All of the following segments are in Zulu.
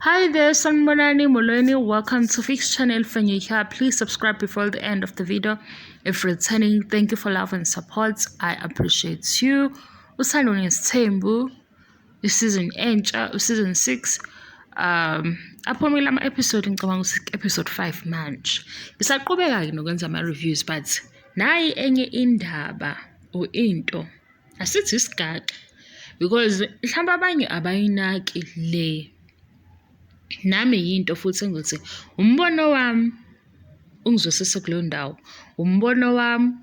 Hi there, Sanbonani Molweni. Welcome to Fix Channel. If you're here, please subscribe before the end of the video. If returning, thank you for love and support. I appreciate you. Uthando Nes'thembu, season season 6. Aphumile ama-episode ngicabanga episode 5 manje. Ngisaqhubeka-ke nokwenza ama-reviews, but nayi enye indaba or into asithi isigaxa, because mhlawumbe abanye abayinaki le. Nami yinto futhi engithi umbono wami ungizosisa kuleyo ndawo, umbono wami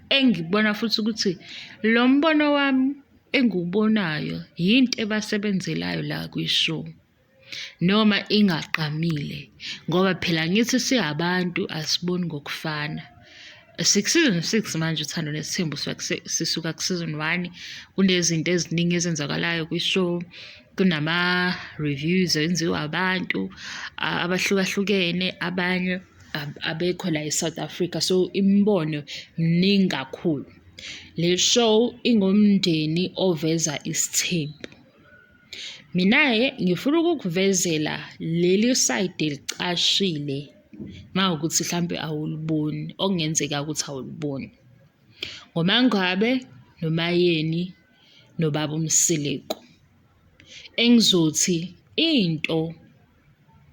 engibona futhi ukuthi lo mbono wami engiwubonayo yinto ebasebenzelayo la kwishow noma ingaqamile, ngoba phela ngithi siyabantu asiboni ngokufana. Season 6 manje Uthando Nes'thembu sisuka ku-season 1. Kunezinto eziningi ezenzakalayo kwishow, kunama-reviews enziwa abantu abahlukahlukene, abanye abekho la e-South Africa, so imibono mningi kakhulu. Le show ingumndeni oveza isithembu. Mina-ke ngifuna ukukuvezela leli side elicashile mawukuthi mhlambe awuliboni, okungenzeka ukuthi awuliboni, ngoMangwabe noMayeni nobaba Mseleku. Engizothi into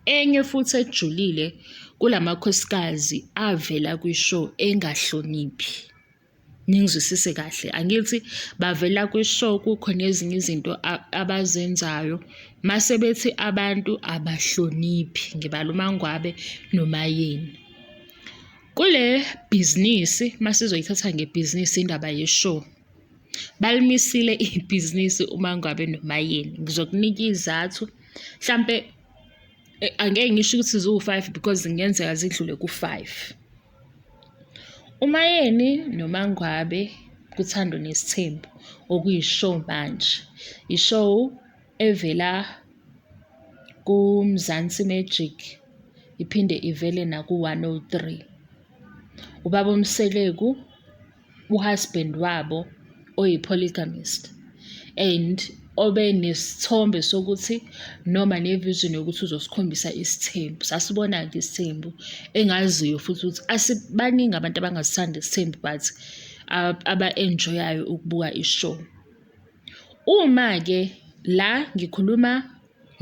enye futhi ejulile kulamakhosikazi avela kwishow engahloniphi. Ningizwisise kahle, angithi bavela kwishow kukhona ezinye izinto abazenzayo mase bethi abantu abahloniphi, ngibala uMangwabe noMayeni. Kule bhizinisi masizoyithatha ngebhizinisi indaba yeshow, balimisile ibhizinisi uMangwabe noMayeni. Ngizokunika izathu, mhlampe angeke ngisho ukuthi ziwu-5 because ngenzeka zidlule ku-5. uMayeni noMangwabe kuThando Nes'thembu, okuyishow manje, ishow evela kuMzansi Magic iphinde ivele naku-103. Ubaba Mseleku uhusband wabo oyi-polygamist and obe nesithombe sokuthi noma nevision yokuthi uzosikhombisa isithembu. Sasibona-ke isithembu, engaziyo futhi ukuthi asibaningi abantu abangasithanda isithembu but aba-enjoyayo ukubuka ishow. Uma-ke la ngikhuluma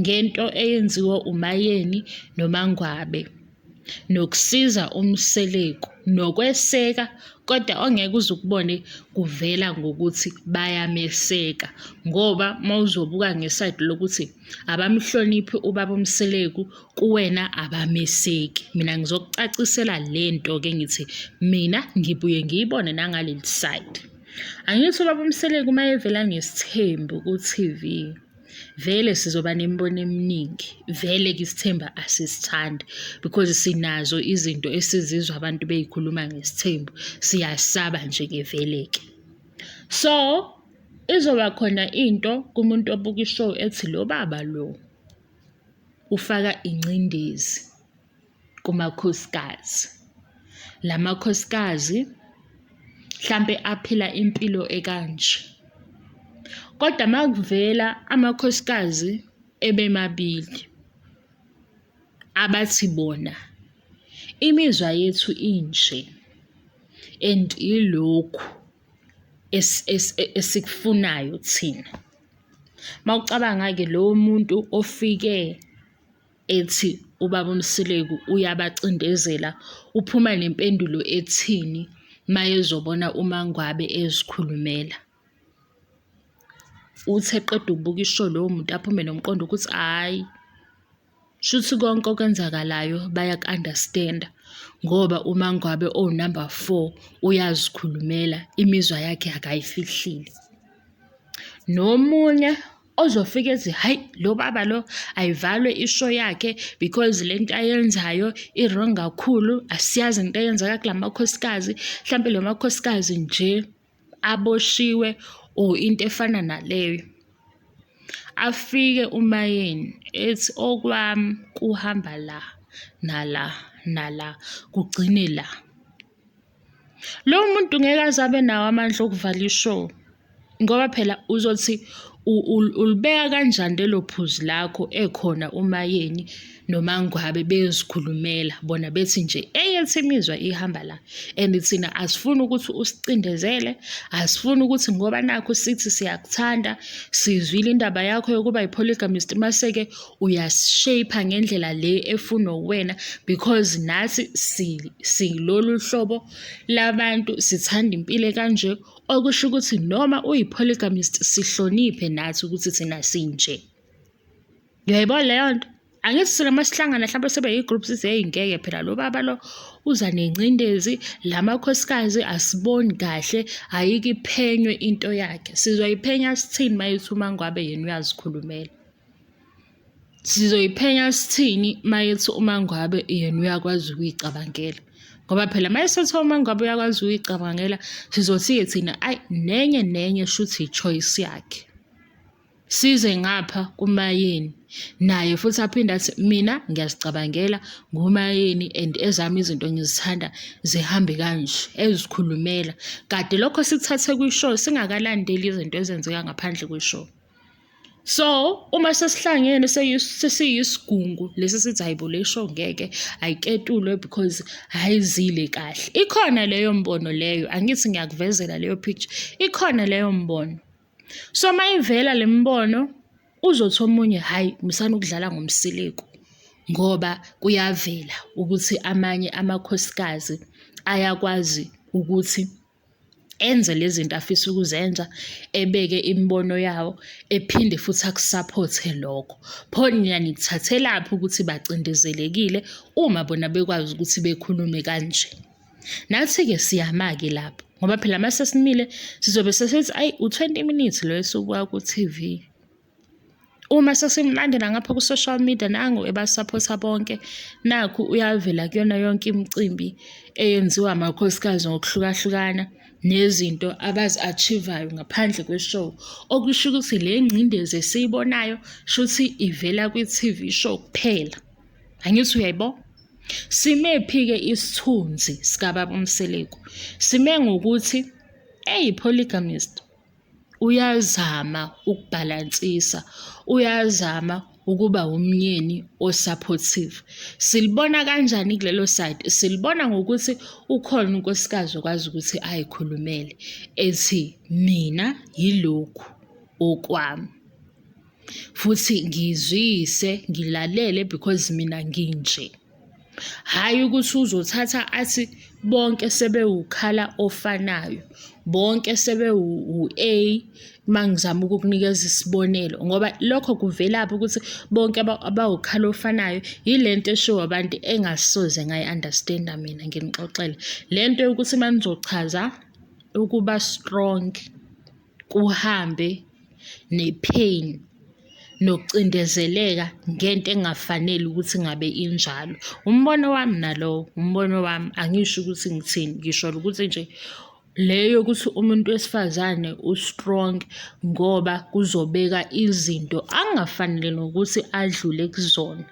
ngento eyenziwa uMayeni noMangwabe nokusiza uMseleku nokweseka, kodwa ongeke uze ukubone kuvela ngokuthi bayameseka, ngoba mawuzobuka ngesayidi lokuthi abamhloniphi ubaba uMseleku, kuwena abameseki. Mina ngizokucacisela lento-ke ngithi mina ngibuye ngiyibone nangaleli side. Angithi ubaba uMseleku mayevela ngesithembu ku-TV, vele sizoba nemibono eminingi, vele-ke isithembu asisithandi because sinazo izinto esizizwa abantu beyikhuluma ngesithembu, siyasaba nje-ke vele-ke. So izoba khona into kumuntu obuka ishow ethi lo baba lo ufaka ingcindezi kumakhosikazi. La makhosikazi mhlampe aphila impilo ekanje, kodwa makuvela amakhosikazi ebemabili abathi bona imizwa yethu inje and ilokhu esikufunayo thina. Mawucabanga-ke lowo muntu ofike ethi ubaba Mseleku uyabacindezela, uphuma nempendulo ethini mayezobona uMangwabe ezikhulumela? Uthi eqeda ukubuka ishow lowo muntu aphume nomqondo ukuthi hhayi, shuthi konke okwenzakalayo bayaku-understand-a, ngoba uMangwabe number 4 uyazikhulumela, imizwa yakhe akayifihlile. Nomunye ozofika ethi hayi, lo baba lo ayivalwe ishow yakhe because lento ayenzayo i-wrong kakhulu, asiyazi into eyenzeka kula makhosikazi, mhlampe lo makhosikazi nje aboshiwe or into efana naleyo. Afike uMayeni ethi okwami kuhamba la nala nala kugcine la. Lo muntu ngeke aze abe nawo amandla okuvala ishow, ngoba phela uzothi ulibeka kanjani lelo phuzu lakho ekhona uMayeni noMangwabe bezikhulumela bona bethi nje eyethi imizwa ihamba la, and thina asifuni ukuthi usicindezele, asifuni ukuthi ngoba nakho sithi siyakuthanda, sizwile indaba yakho yokuba yi-polygamist, mase-ke uyashape ngendlela le efuna uwena, because nathi silolu hlobo labantu sithanda impilo kanje, okusho ukuthi noma uyi-polygamist sihloniphe nathi ukuthi thina sinje. Uyayibona leyo nto? Angithi sina masihlangana mhlawumbe sebe yi-group sithi hey ngeke phela lo baba lo uza nengcindezi, lamakhosikazi asiboni kahle, ayike iphenywe into yakhe. Sizoyiphenya sithini mayethi uMangwabe yena uyazikhulumela? Sizoyiphenya sithini mayethi uMangwabe yena uyakwazi ukuyicabangela? Ngoba phela mayesethi uMangwabe uyakwazi ukuyicabangela, sizothi-ke thina ayi nenye shuthi i-choice yakhe. Size ngapha kuMayeni naye futhi aphinde athi mina ngiyazicabangela nguMayeni and ezami izinto ngizithanda zihambe kanje, ezikhulumela. Kade lokho sikuthathe kwishow singakalandeli izinto ezenzeka ngaphandle kweshow. So uma sesihlangene sesiyisigungu lesi sithi hayibo le show ngeke ayiketulwe because ayizile kahle. Ikhona leyo mbono leyo, angithi ngiyakuvezela leyo picture, ikhona leyo mbono. So mayivela le mbono uzothi omunye hayi misana ukudlala ngomseleku, ngoba kuyavela ukuthi amanye amakhosikazi ayakwazi ukuthi enze lezi zinto afisa ukuzenza, ebeke imibono yawo, ephinde futhi akusapothe lokho. Pho nina nikuthathelaphi ukuthi bacindezelekile uma bona bekwazi ukuthi bekhulume kanje? Nathi-ke siyama-ke lapho, ngoba phela mase simile sizobe sesithi ayi u-20 minutes lo esubuka ku-TV. Uma sesimlandela ngapha ku-social media nangu ebasapotha bonke, nakhu uyavela kuyona yonke imicimbi eyenziwa amakhosikazi ngokuhlukahlukana nezinto abazi-achieve-ayo ngaphandle kweshow, okusho ukuthi le ngcindezi esiyibonayo shuthi ivela kwi-TV show kuphela. Angithi uyayibona? Simephi-ke isithunzi sikababa Mseleku? Sime ngokuthi eyi-polygamist uyazama ukubhalansisa, uyazama ukuba umyeni osupportive. Silibona kanjani kulelo side? Silibona ngokuthi ukhona unkosikazi okwazi ukuthi ayikhulumele ethi mina yilokhu okwami, futhi ngizwise ngilalele because mina nginje. Hayi ukuthi uzothatha athi bonke sebewukhala ofanayo, bonke sebe u-A mangizama ukukunikeza isibonelo, ngoba lokho kuvelaphi ukuthi bonke abawukhala ofanayo. Yilento eshow abantu engasoze ngayi-understanda mina, nginixoxele lento yokuthi manizochaza ukuba strong kuhambe ne-pain nokucindezeleka ngento engafanele ukuthi ngabe injalo. Umbono wami nalowo, umbono wami, angisho ukuthi ngithini, ngisho ukuthi nje leyo ukuthi umuntu wesifazane u-strong ngoba kuzobeka izinto angafanele nokuthi adlule kuzona.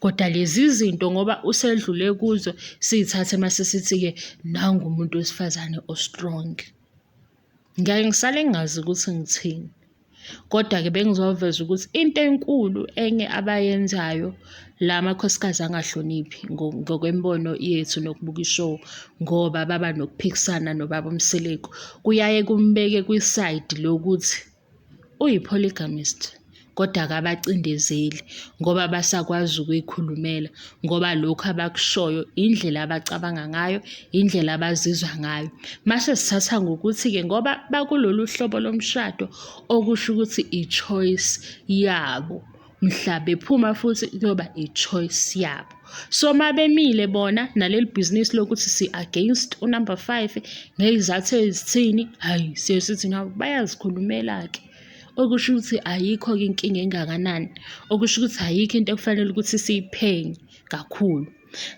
Kodwa lezi zinto ngoba usedlule kuzo siyithathe mase sithi-ke nangu umuntu wesifazane o-strong. Ngeke ngisale ngingazi ukuthi ngithini. Kodwa-ke bengizoveza ukuthi into enkulu enye abayenzayo la makhosikazi angahloniphi ngokwembono yethu nokubuka ishow, ngoba baba nokuphikisana nobaba Mseleku, kuyaye kumbeke kwisayidi lokuthi uyi-polygamist kodwa akabacindezeli ngoba basakwazi ukuyikhulumela, ngoba lokhu abakushoyo indlela abacabanga ngayo, indlela abazizwa ngayo. Mase sithatha ngokuthi-ke ngoba bakulolu hlobo lomshado, okusho ukuthi i-choice yabo, mhla bephuma futhi kuyoba i-choice yabo. So mabemile bona naleli bhizinisi lokuthi si-against unumber 5 ngezizathu ezithini, hayi siyesithi nabo bayazikhulumela-ke, okusho ukuthi ayikho-ke inkinga engakanani, okusho ukuthi ayikho into ekufanele ukuthi siyiphenye kakhulu.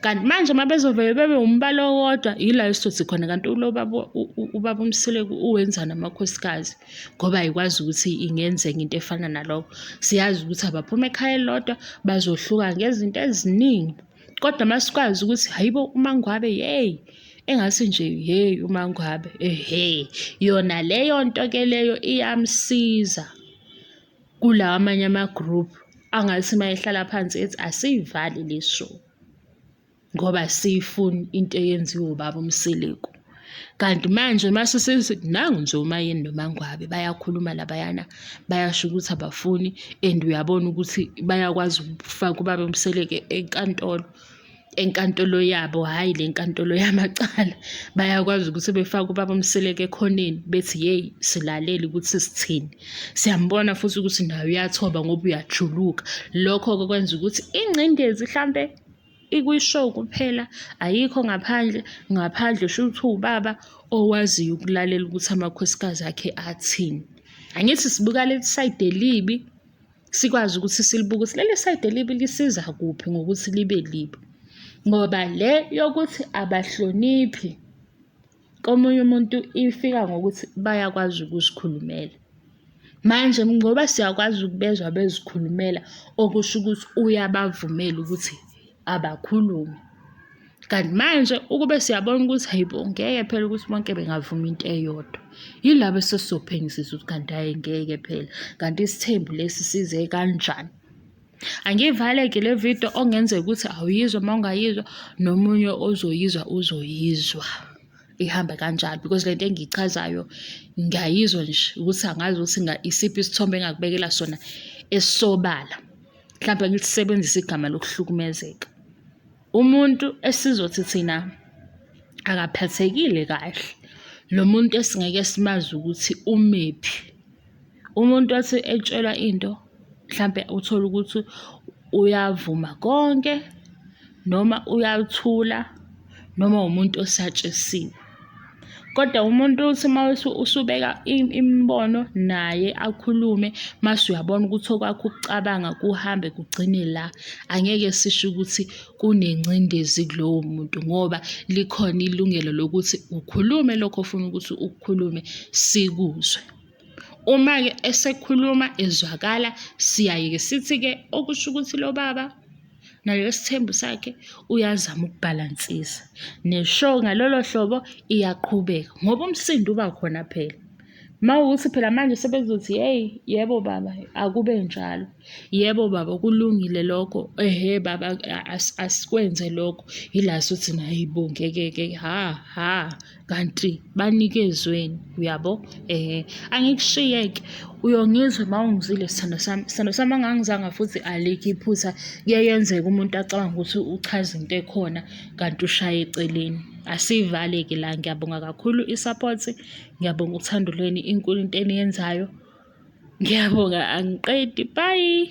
Kanti manje uma bezovele bebe umbala owodwa, yila esizothi khona kanti ubaba Mseleku uwenzani amakhosikazi, ngoba ayikwazi ukuthi ingenzeka into efana nalokho. Siyazi ukuthi abaphuma ekhaya elilodwa bazohluka ngezinto eziningi, kodwa masikwazi ukuthi hayibo uMangwabe yeyi engathi nje hey uMangwabe yona leyo nto ke leyo iyamsiza kulawa amanye ama-group angathi mayehlala phansi ethi asiyivale le show ngoba siyifuni into eyenziwe ubaba uMseleku. Kanti manje mase sithi nangu nje uMayeni noMangwabe bayakhuluma labayana, bayasho ukuthi abafuni, and uyabona ukuthi bayakwazi ukufaka ubaba uMseleku enkantolo yabo, hhayi le nkantolo yamacala. Bayakwazi ukuthi befake ubaba uMseleku ekhoneni bethi yeyi silalele ukuthi sithini. Siyambona futhi ukuthi nawe uyathoba ngoba uyajuluka. Lokho-ke kwenza ukuthi ingcindezi hlampe ikwishow kuphela, ayikho ngaphandle shuthi ubaba owaziyo ukulalela ukuthi amakhosikazi akhe athini. Angithi sibuka leli side elibi, sikwazi ukuthi silibuke ukuthi leli side elibi lisiza kuphi ngokuthi libe libi. Ngoba le yokuthi abahloniphi komunye umuntu ifika ngokuthi bayakwazi ukuzikhulumela. Manje ngoba siyakwazi ukubezwa bezikhulumela, okusho ukuthi uyabavumela ukuthi abakhulume. Kanti manje ukube siyabona ukuthi hayibo ngeke phela ukuthi bonke bengavuma into eyodwa, yilabo esesizophengisisa ukuthi kanti hhayi ngeke phela, kanti isithembu lesi size kanjani. Angivale-ke le video ongenzeka ukuthi awuyizwa, uma ungayizwa nomunye ozoyizwa uzoyizwa. Ihamba kanjalo because lento engiyichazayo ngiyayizwa nje ukuthi angazi ukuthi isiphi isithombe engakubekela sona esisobala. Mhlawumbe ngithi sebenzisa igama lokuhlukumezeka. Umuntu esizothi thina akaphathekile kahle, lo muntu esingeke simazi ukuthi umephi. Umuntu othi etshelwa into mhlampe uthola ukuthi uyavuma konke, noma uyathula, noma umuntu osatshesiwe. Kodwa umuntu uthi uma usubeka imibono naye akhulume, mase uyabona ukuthi okwakho ukucabanga kuhambe kugcine la, angeke sisho ukuthi kunengcindezi kulowo muntu ngoba likhona ilungelo lokuthi ukhulume lokho ofuna ukuthi ukukhulume sikuzwe. Uma-ke esekhuluma ezwakala, siyaye-ke sithi-ke okusho ukuthi lo baba nalesithembu sakhe uyazama ukubhalansisa. Neshow ngalolo hlobo iyaqhubeka ngoba umsindo uba khona phela. Uma wukuthi phela manje sebezothi hey, yebo baba akube njalo, yebo baba kulungile lokho, baba asikwenze lokho, yila sothi hayibo ngeke kanti banikezweni, uyabo. Angikushiye-ke uyongizwa uma ungizwile sithando sami angangizanga futhi alikho iphutha. Kuyenzeka umuntu acabanga ukuthi uchaza into ekhona kanti ushaye eceleni. Asivale-ke la. Ngiyabonga kakhulu i-support, ngiyabonga uthando lweni, inkulu into eniyenzayo. Ngiyabonga, angiqedi, bye.